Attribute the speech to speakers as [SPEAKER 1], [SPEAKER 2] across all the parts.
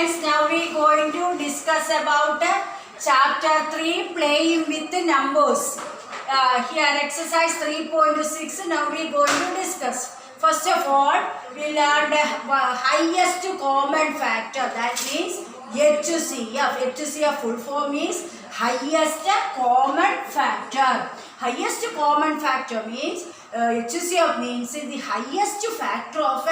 [SPEAKER 1] students, now we are going to discuss about chapter 3, playing with numbers. Here exercise 3.6, now we are going to discuss. First of all, we learned highest common factor, that means HCF. HCF full form is highest common factor. Highest common factor means HCF means the highest factor of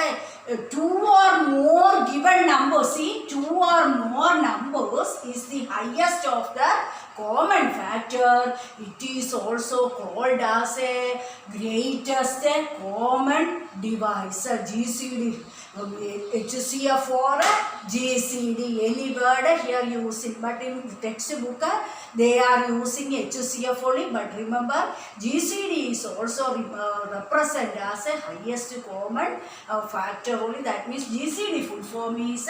[SPEAKER 1] two or more given numbers. See, two or more numbers is the highest of the common factor. It is also called as a greatest common divisor, GCD. HCF or GCD, any word here using, but in the textbook they are using HCF only. But remember, GCD is also represented as a highest common factor only. That means GCD full form is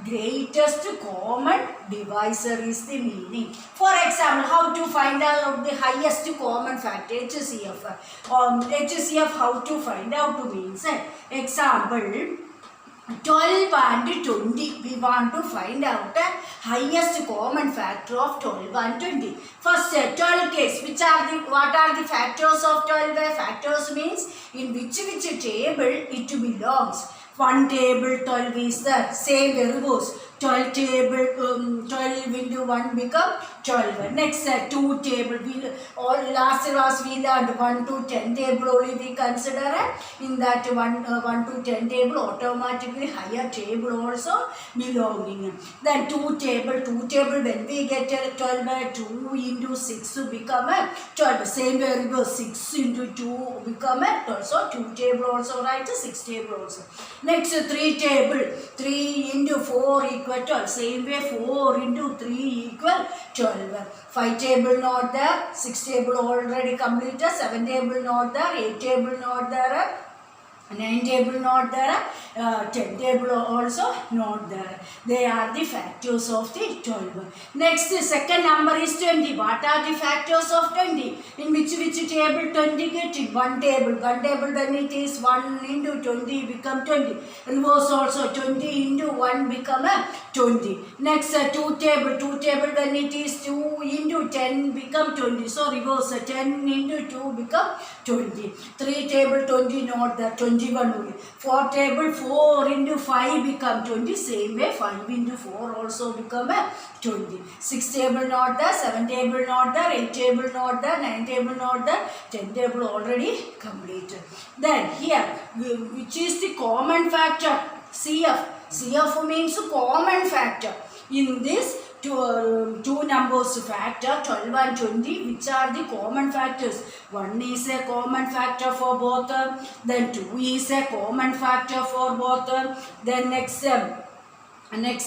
[SPEAKER 1] greatest common divisor is the meaning. For example, how to find out the highest common factor, HCF. HCF, how to find out means, example 12 and 20. We want to find out the highest common factor of 12 and 20. First, 12 case. What are the factors of 12? Factors means in which table it belongs. One table 12 is there. Same variables. 12 table 12 into 1 become 12. Next, 2 table. Last we learned 1 to 10 table only we consider. In that 1 to 10 table, automatically higher table also belonging. Then 2 table when we get 12, 2 into 6 become 12. Same variable 6 into 2 become 12. So 2 table also right, 6 table also. Next, 3 table 3 into 4 equal 12. Same way 4 into 3 equal 12. 5 table not there, 6 table already completed, 7 table not there, 8 table not there, 9 table not there, 10 table also not there. They are the factors of the 12. Next, the second number is 20. What are the factors of 20? In which table 20 getting? One table when it is 1 into 20 become 20. Reverse also 20 into 1 become 20. Next, 2 table when it is 2 into 10 become 20. So reverse 10 into 2 become 20. 3 table 20 not there, 21 only. 4 table 4 into 5 become 20. Same way 5 into 4 also become 20. 6 table not there, 7 table not there, 8 table not there, 9 table not there, 10 table already completed. Then here, which is the common factor? CF. CF means common factor. In this two numbers factor 12 and 20, which are the common factors? 1 is a common factor for both, then 2 is a common factor for both, then next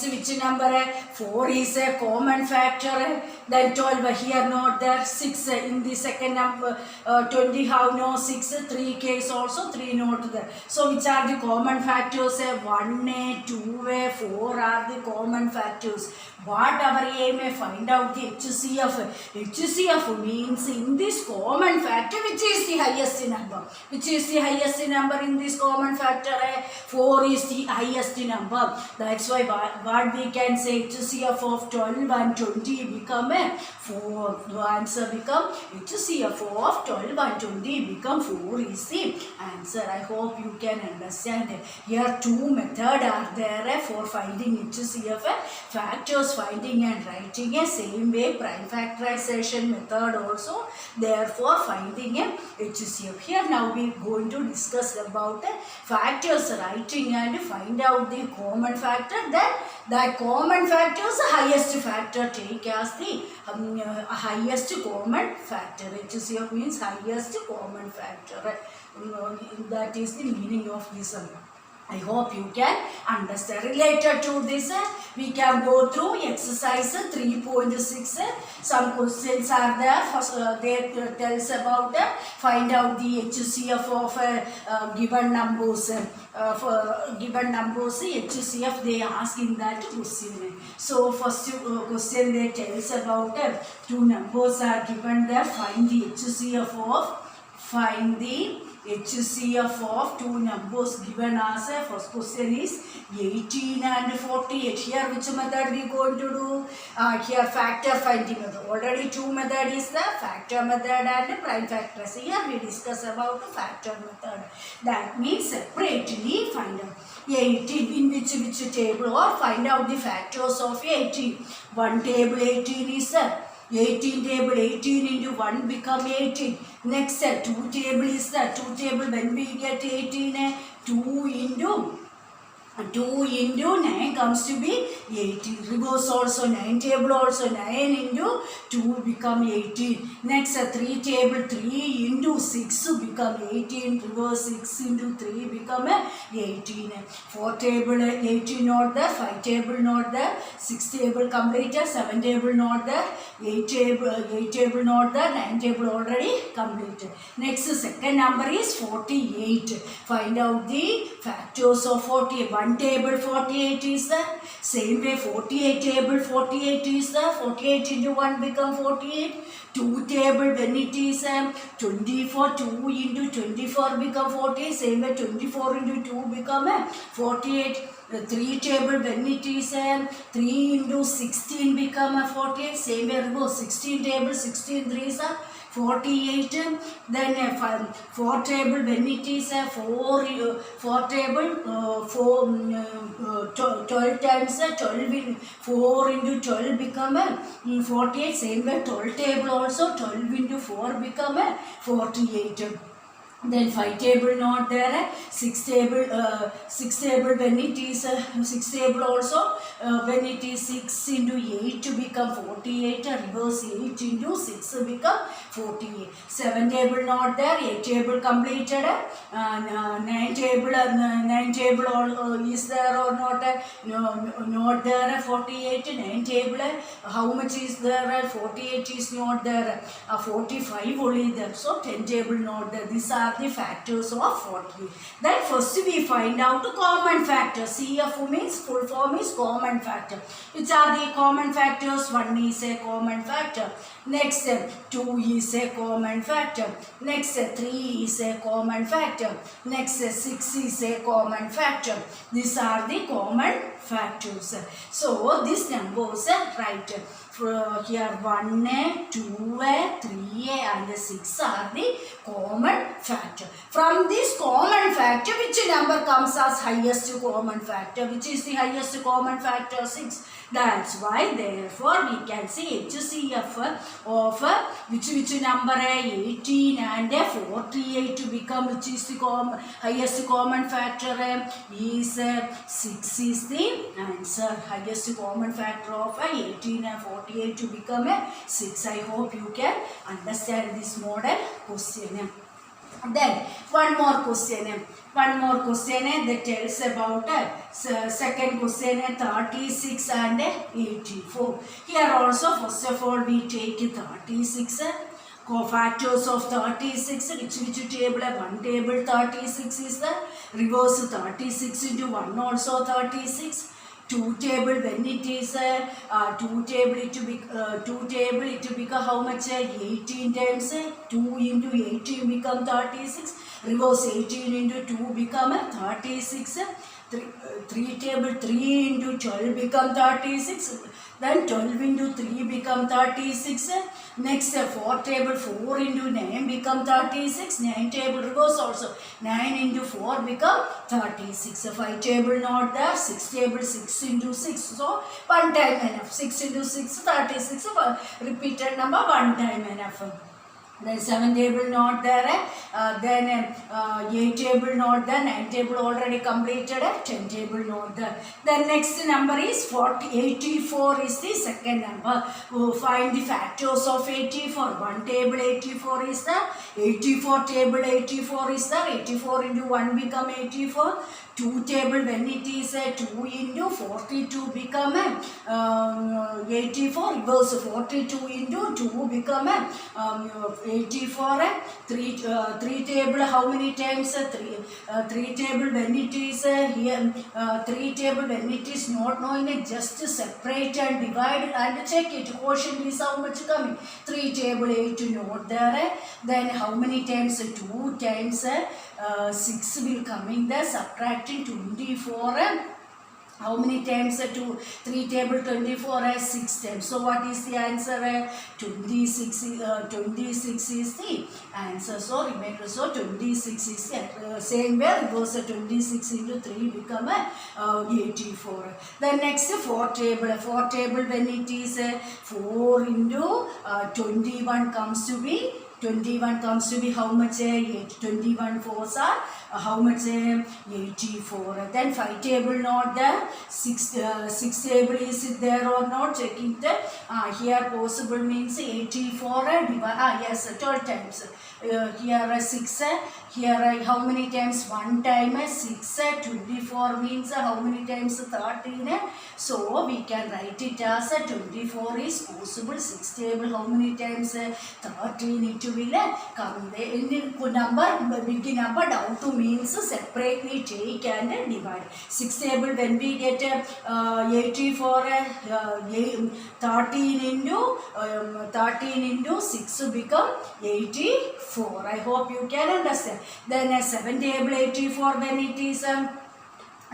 [SPEAKER 1] which number? 4 is a common factor, then 12 here not there, 6 in the second number, 20 have no 6, 3 case also 3 not there. So which are the common factors? 1A, 2A, 4 are the common factors. What our aim is find out the HCF. HCF means in this common factor which is the highest number. Which is the highest number in this common factor? 4 is the highest number. That's why what we can say, HCF of 12 and 20 become 4. The answer become HCF of 12 and 20 become 4 is the answer. I hope you can understand. Here two methods are there for finding HCF. Factors finding and writing a same way, prime factorization method also therefore finding a HCF. Here now we are going to discuss about factors writing and find out the common factor. Then that common factors, highest factor take as the highest common factor. HCF means highest common factor. That is the meaning of this. I hope you can understand. Related to this, we can go through exercise 3.6. Some questions are there. First, they tells about find out the HCF of given numbers. For given numbers, HCF they ask in that question. So first question they tells about two numbers are given there. Find the HCF of two numbers given as first question is 18 and 48. Here which method we going to do? Here factor finding method. Already two method is the factor method and prime factors. Here we discuss about the factor method. That means separately find out 18 in which table, or find out the factors of 18. One table 18 is 18 table, 18 into 1 become 18. Next 2 table is 2 table, when we get 18, 2 into 9 comes to be 18. Reverse also 9 table also 9 into 2 become 18. Next 3 table, 3 into 6 become 18. Reverse 6 into 3 become 18. 4 table 18 not there, 5 table not there, 6 table completed, 7 table not there, 8 table not there, 9 table already completed. Next second number is 48. Find out the factors of 48. 1 table 48 is there. Same way 48 table 48 is there. 48 into 1 become 48. 2 table when it is 24, 2 into 24 become 48. Same way 24 into 2 become 48. 3 table when it is 3 into 16 become 48. Same way reverse 16 table 16 3s are 48. Then 4 table when it is 4 table 12 times 12 4 into 12 become 48. Same way 12 table also 12 into 4 become 48. Then 5 table not there, 6 table when it is 6 table also when it is 6 into 8 to become 48, reverse 8 into 6 become 48. 7 table not there, 8 table completed, 9 table is there or not, not there, 48. 9 table how much is there, 48 is not there, 45 only there, so 10 table not there. These are the factors of 40. Then first we find out the common factor. CF means full form is common factor. Which are the common factors? 1 is a common factor. Next 2 is a common factor. Next 3 is a common factor. Next 6 is a common factor. These are the common factors. So these numbers are right. Here 1, 2, 3 and 6 are the common factor. From this common factor, which number comes as highest common factor? Which is the highest common factor? 6. That's why therefore we can say HCF of which number 18 and 48 to become, which is the highest common factor is 6 is the answer. Highest common factor of 18 and 48 to become 6. I hope you can understand this model question. Then one more question that tells about second question 36 and 84. Here also first of all we take 36. Cofactors of 36, which table? 1 table 36 is the reverse 36 into 1 also 36. 2 table when it is 2 table it will become how much? 18 times 2 into 18 become 36. Reverse 18 into 2 become 36. 3 table 3 into 12 become 36. Then 12 into 3 become 36. Next 4 table 4 into 9 become 36. 9 table reverse also 9 into 4 become 36. 5 table not there. 6 table 6 into 6. So 1 time enough. 6 into 6 36. Repeated number 1 time enough. Then 7 table not there, then 8 table not there, 9 table already completed, 10 table not there. Then next number is 84 is the second number. Find the factors of 84. 1 table 84 is there, 84 table 84 is there, 84 into 1 become 84. 2 table when it is 2 into 42 become 84. Reverse 42 into 2 become 84. 3 table how many times? 3 table when it is here 3 table when it is not knowing, just separate and divide and check it. Quotient is how much coming? 3 table 8 not there. Then how many times? 2 times 6 will coming there, subtracting 24 How many times 3 table 24 has 6 times. So what is the answer? 26 is the answer. So remember, so 26 is the same way it goes 26 into 3 become 84. The next 4 table. 4 table when it is 4 into 21 comes to be 21 comes to be how much? 21 fours are how much? 84. Then 5 table not there. 6 table is it there or not? Checking the here possible means 84 yes 12 times. Here 6 here how many times? 1 time 6 24 means how many times? 13. So we can write it as 24 is possible. 6 table how many times? 13 it will come there in the number big number down to means separately take and divide. 6 table when we get 84 13 into 6 become 84. I hope you can understand. Then 7 table 84 when it is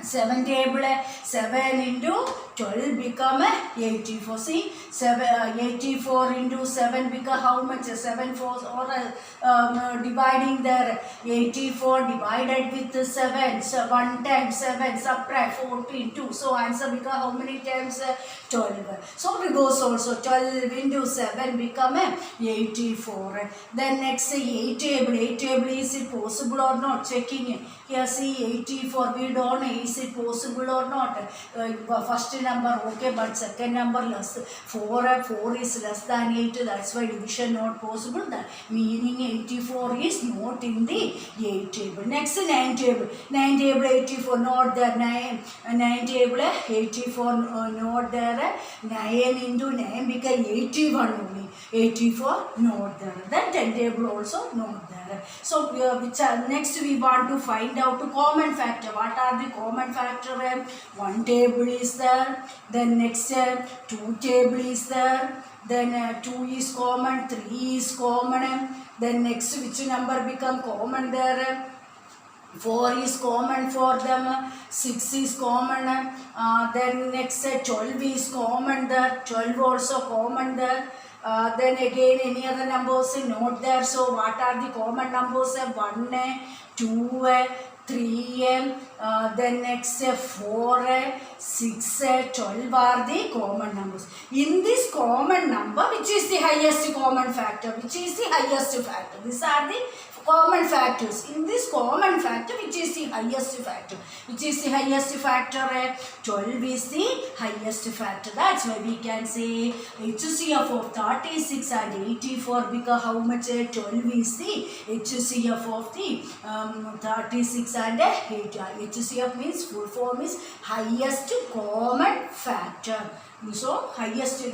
[SPEAKER 1] 7 table 7 into 12 become 84. See 84 into 7 become how much? 7 4 or dividing there 84 divided with 7. So 1 times 7 subtract 14 2. So answer become how many times? 12. So reverse also 12 into 7 become 84. Then next 8 table. 8 table is it possible or not? Checking it. Here see 84 we don't know is it possible or not. First number okay but second number less. 4 is less than 8, that's why division not possible. That meaning 84 is not in the 8 table. Next 9 table. 9 table 84 not there. 9 table 84 not there. 9 into 9 become 81 only. 84 not there. Then 10 table also not there. So next we want to find out the common factor. What are the common factor? 1 table is there. Then next 2 table is there. Then 2 is common. 3 is common. Then next which number become common there? 4 is common for them, 6 is common, then next 12 is common there, 12 also common there. Then again any other numbers not there. So what are the common numbers? 1, 2, 3, then next 4, 6, 12 are the common numbers. In this common number, which is the highest common factor? Which is the highest factor? These are the common factors. In this common factor, which is the highest factor? Which is the highest factor? 12 is the highest factor. That's why we can say HCF of 36 and 84 because how much? 12 is the HCF of the 36 and 80. HCF means full form is highest common factor. So highest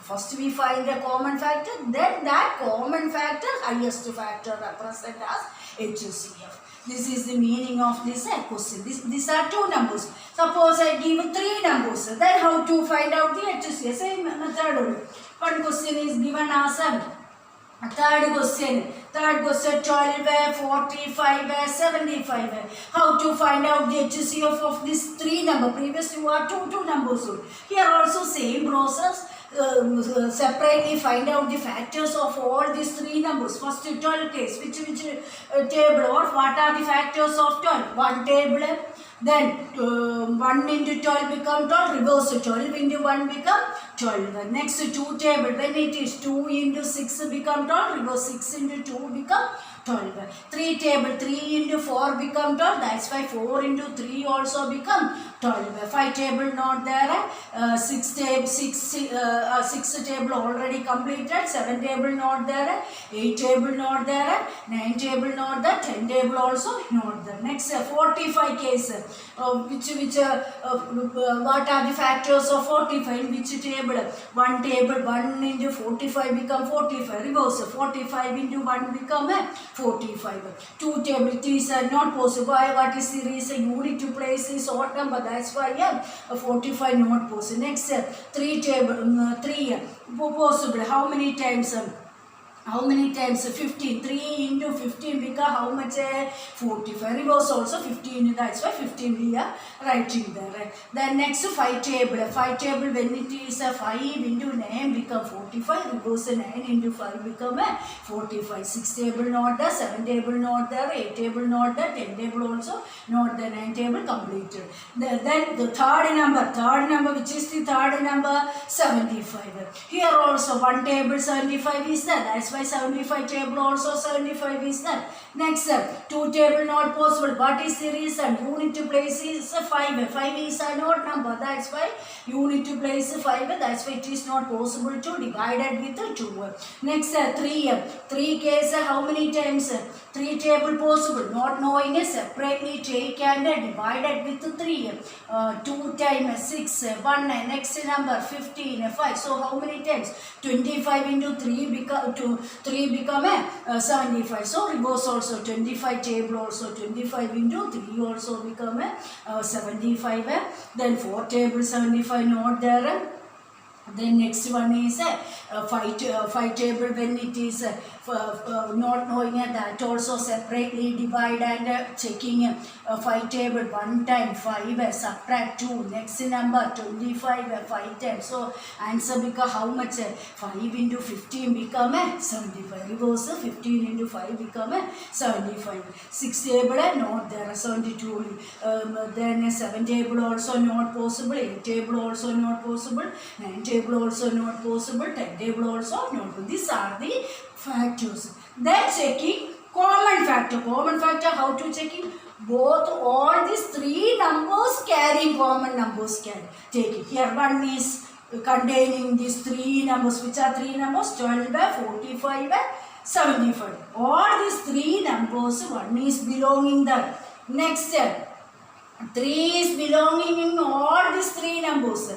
[SPEAKER 1] first we find a common factor, then that common factor highest factor represent as HCF. This is the meaning of this question. These are 2 numbers. Suppose I give 3 numbers. Then how to find out the HCF? Same method only. One question is given as third question 12, 45, 75. How to find out the HCF of this 3 number? Previously you are 2 numbers. Here also same process. Separately find out the factors of all these 3 numbers. First 12 case, which table or what are the factors of 12? 1 table, then 1 into 12 become 12, reverse 12 into 1 become 12. Next 2 table, when it is 2 into 6 become 12, reverse 6 into 2 become 12. 3 table, 3 into 4 become 12, that's why 4 into 3 also become 12. 5 table not there, 6 table already completed, 7 table not there, 8 table not there, 9 table not there, 10 table also not there. Next 45 case, what are the factors of 45? In which table? 1 table, 1 into 45 become 45, reverse 45 into 1 become 45. 2 table, it is not possible. What is the reason? Unit to place is odd number, that's why 45 not possible. Next 3 table, 3 possible. How many times? How many times? 15. 3 into 15 become how much? 45. Reverse also 15. That's why 15 we are writing there. Then next 5 table. 5 table when it is 5 into 9 become 45. Reverse 9 into 5 become 45. 6 table not there. 7 table not there. 8 table not there. 10 table also not there. 9 table completed. Then the third number which is the third number? 75. Here also 1 table 75 is there. That's why 75 table also 75 is there. Next 2 table not possible. What is the reason? Unit place is 5. 5 is an odd number. That's why unit place 5. That's why it is not possible to divide it with 2. Next 3. 3 case how many times? 3 table possible. Not knowing it, separately take and divide it with 3. 2 times 6. 1. Next number 15. 5. So how many times? 25 into 3 become 75. So reverse also 25 table also 25 into 3 also become 75. Then 4 table 75 not there. Then next one is 5 table when it is not knowing that also separately divide and checking 5 table 1 time 5 subtract 2 next number 25 5 times. So answer become how much? 5 into 15 become 75. Reverse 15 into 5 become 75. 6 table not there 72. Then 7 table also not possible. 8 table also not possible. 9 table also not possible. 10 table also not possible. These are the factors. Then checking common factor. Common factor, how to checking? Both all these 3 numbers carrying common numbers can take it. Here one is containing these 3 numbers. Which are 3 numbers? 12, 45, 75. All these 3 numbers, one is belonging there. Next 3 is belonging in all these 3 numbers.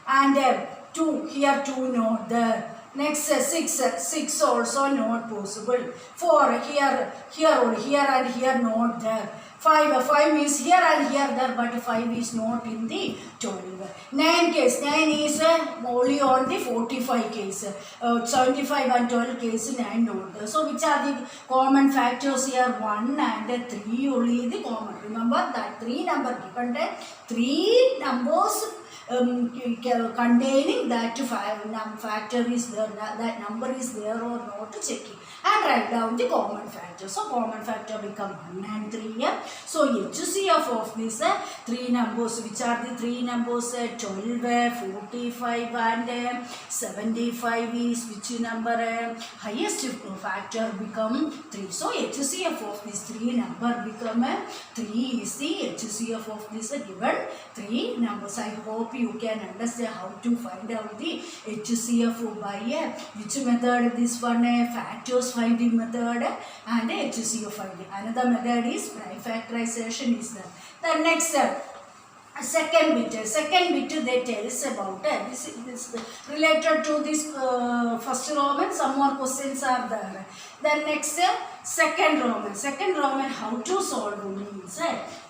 [SPEAKER 1] And 2, here 2 not there. Next 6 also not possible. 4 here and here not there. 5 means here and here there, but 5 is not in the 12. 9 case, 9 is only on the 45 case. 75 and 12 case 9 not there. So which are the common factors here? 1 and 3 only the common. Remember that 3 number given there, 3 numbers containing that factor is there, that number is there or not, checking and write down the common factor. So common factor become 1 and 3 here. So HCF of this 3 numbers, which are the 3 numbers? 12, 45 and 75 is which number? Highest factor become 3. So HCF of this 3 number become 3 is the HCF of this given 3 numbers. I hope you can understand how to find out the HCF by which method? This one factors finding method and HCF finding. Another method is prime factorization is there. The next second bit they tell us about this related to this first Roman. Some more questions are there. Then next second Roman how to solve means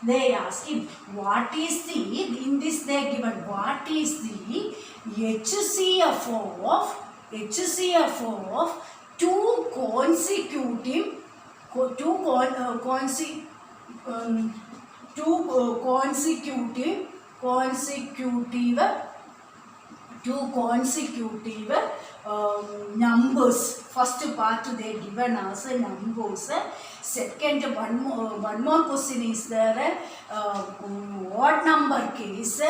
[SPEAKER 1] they ask him what is the, in this they given what is the HCF of two consecutive numbers. First part they given us numbers. Second one more question is there odd number case.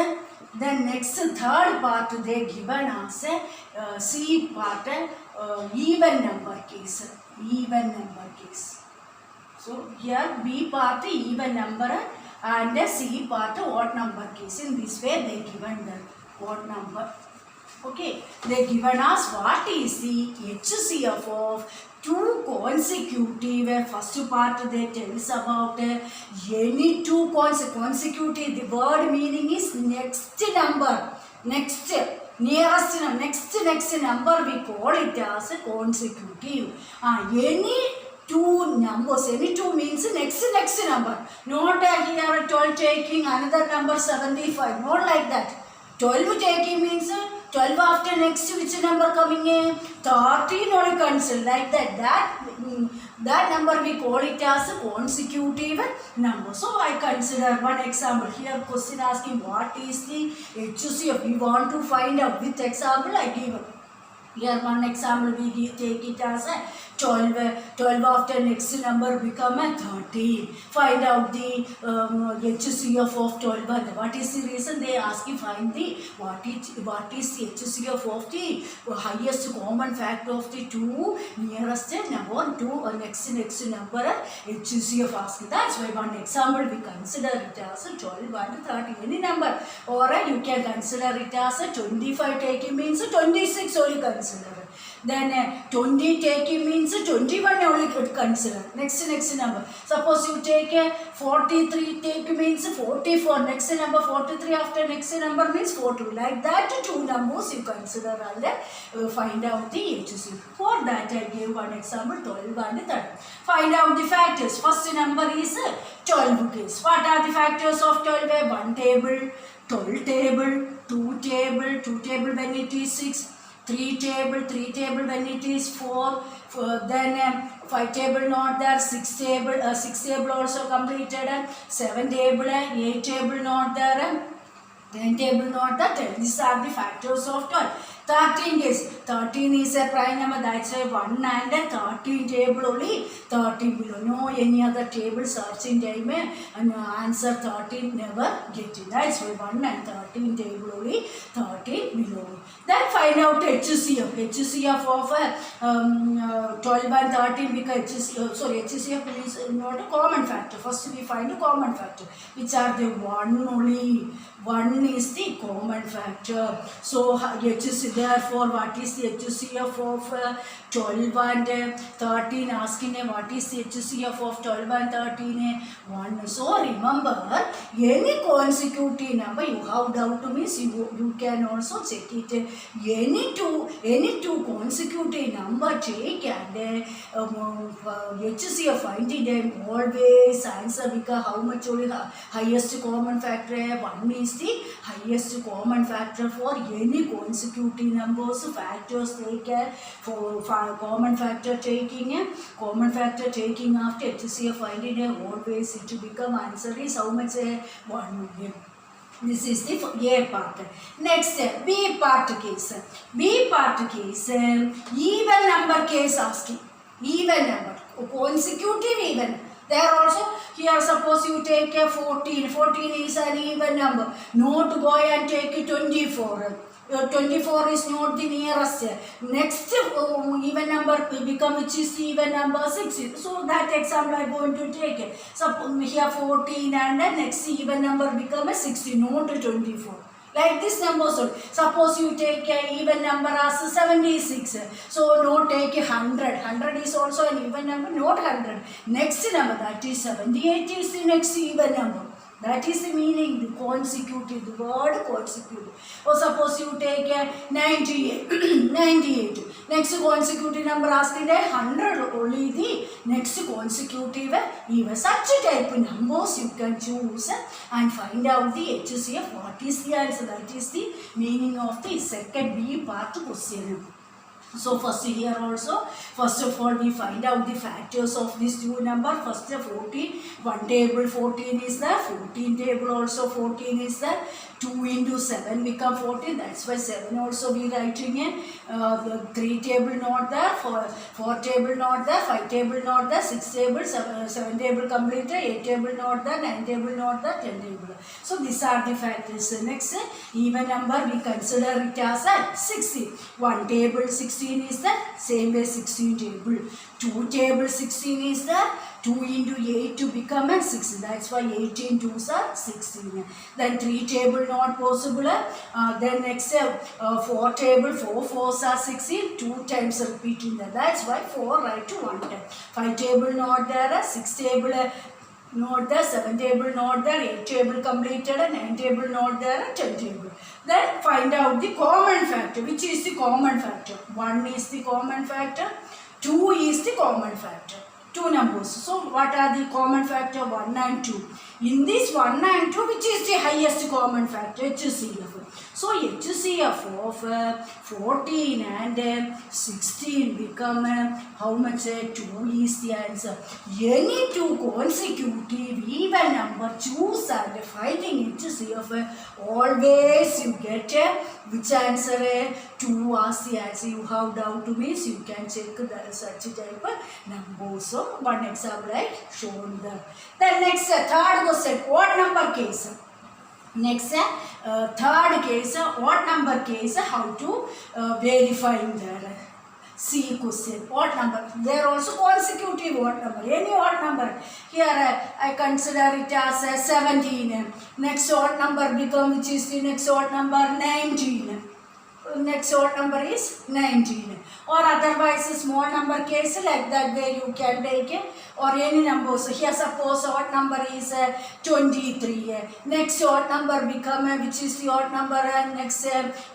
[SPEAKER 1] Then next third part they given us C part even number case. So here B part even number and C part odd number case. In this way they given the odd number. Okay, they given us what is the HCF of two consecutive. First part they tell us about any two consecutive. The word meaning is next number, next nearest next number we call it as consecutive. Any two numbers, any two means next number. Not here 12 taking another number 75, not like that. 12 taking means 12 12 after next which number coming in? 13 only consider like that. That number we call it as a consecutive number. So I consider one example here. Question asking what is the HCF. We want to find out with example. I give here one example. We take it as a 12. 12 after next number become a 13. Find out the HCF of 12. And what is the reason they ask you find the what is the HCF of the highest common factor of the two nearest number to next number HCF ask. That's why one example we consider it as a 12 and 30 any number, or you can consider it as a 25 taking means 26 only consider. Then 20 taking means 21 only consider. Next number. Suppose you take 43 take means 44. Next number 43 after next number means 42. Like that two numbers you consider and find out the HCF. For that I gave one example 12 and 30. Find out the factors. First number is 12 case. What are the factors of 12? 1 table, 12 table, 2 table when it is 6. 3 table when it is 4, then 5 table not there, 6 table also completed, 7 table, 8 table not there, 10 table not there, 10. These are the factors of 12. 13 is 13 is a prime number, that's why 1 and 13 table only 13 below. No any other table searching time and answer 13 never get it. That's why 1 and 13 table only 13 below. Then find out HCF. HCF of 12 and 13 because HCF is not a common factor. First we find a common factor, which are the 1 only. 1 is the common factor. So HCF, therefore what is the HCF of 12 and 13? Asking what is the HCF of 12 and 13? 1. So remember, any consecutive number you have doubt means you can also check it. Any two consecutive number take and HCF finding them always answer because how much only highest common factor? 1 is the highest common factor for any consecutive numbers. Factors they can for common factor taking after HCF finding always it to become answer is how much? 1 million. This is the A part. Next, B part case. B part case, even number case asking. Even number, consecutive even. There also, here suppose you take a 14. 14 is an even number. Not go and take 24. 24 is not the nearest. Next even number become which is the even number 6. So that example I am going to take. Suppose here 14 and the next even number become a 60, not 24. Like this number. So suppose you take an even number as 76. So not take 100. 100 is also an even number, not 100. Next number, that is 78 is the next even number. That is the meaning, the consecutive, the word consecutive. Or suppose you take a 98. 98. Next consecutive number asking 100 only the next consecutive even. Such type of numbers you can choose and find out the HCF. What is the answer? That is the meaning of the second B part question. So first here also, first of all we find out the factors of these two numbers. First 14, 1 table 14 is there, 14 table also 14 is there, 2 into 7 become 14, that's why 7 also we writing in, 3 table not there, 4 table not there, 5 table not there, 6 table, 7 table completed, 8 table not there, 9 table not there, 10 table. So these are the factors. Next, even number we consider it as a 60. 1 table 16 is the same way 16 table. 2 table 16 is the 2 into 8 to become a 6. That's why 18 2s are 16. Then 3 table not possible. Then next 4 table 4 4s are 16. 2 times repeating that. That's why 4 right to 1 time. 5 table not there. 6 table not there. 7 table not there. 8 table completed. 9 table not there. 10 table. Then find out the common factor. Which is the common factor? 1 is the common factor. 2 is the common factor. 2 numbers. So what are the common factor? 1 and 2. In this 1 and 2, which is the highest common factor? HCF. So HCF of 14 and 16 become how much? 2 is the answer. Any two consecutive even number, choose and finding HCF, always you get which answer? 2 was the answer. You have doubt to means you can check the such type numbers. So one example I shown there. Then next third question, odd number case. Next third case, odd number case, how to verify there. C question, odd number. They are also consecutive odd number. Any odd number. Here I consider it as 17. Next odd number become, which is the next odd number? 19. Next odd number is 19. Or otherwise small number case, like that way you can take it, or any number. So here suppose odd number is 23. Next odd number become which is the odd number, next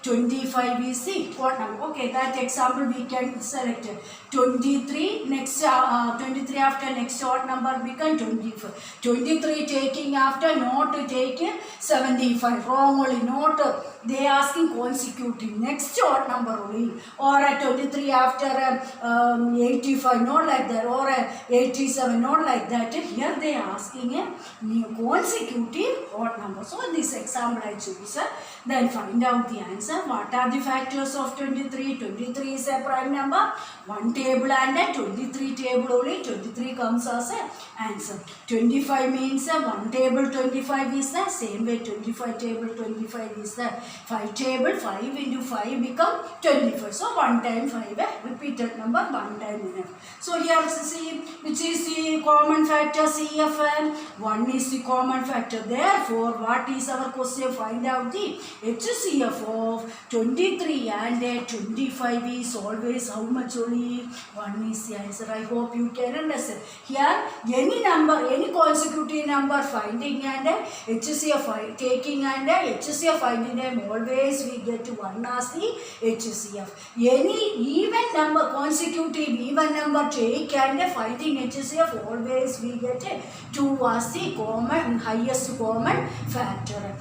[SPEAKER 1] 25 is the odd number. Okay, that example we can select 23. Next 23 after next odd number become 25. 23 taking after, not take 75. Wrong only, not they asking consecutive. Next odd number only. Or 23 after 85, not like that. Or 87, not like that. Here they are asking a new consecutive odd number. So in this example I choose. Then find out the answer. What are the factors of 23? 23 is a prime number. One table and a 23 table only. 23 comes as a answer. 25 means one table 25 is the same way. 25 table 25 is the 5 table. 5 into 5 become 25. So 1 time 5 repeated number, 1 time enough. So here see which is the common factor. CFN 1 is the common factor. Therefore what is our question? Find out the HCF of 23 and 25 is always how much only? 1 is the answer. I hope you can understand. Here any number, any consecutive number finding and HCF taking and HCF finding them, always we get 1 as the HCF. Any even number, consecutive even number take and finding HCF, always we get 2 as the common, highest common factor.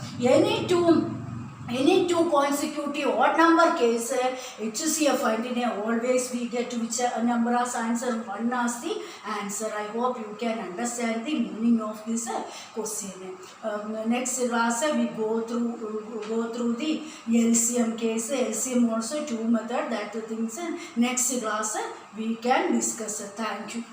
[SPEAKER 1] Any two consecutive odd number case, HCF finding always we get which number as answer? 1 as the answer. I hope you can understand the meaning of this question. Next class we go through the LCM case. LCM also 2 method, that things next class we can discuss. Thank you.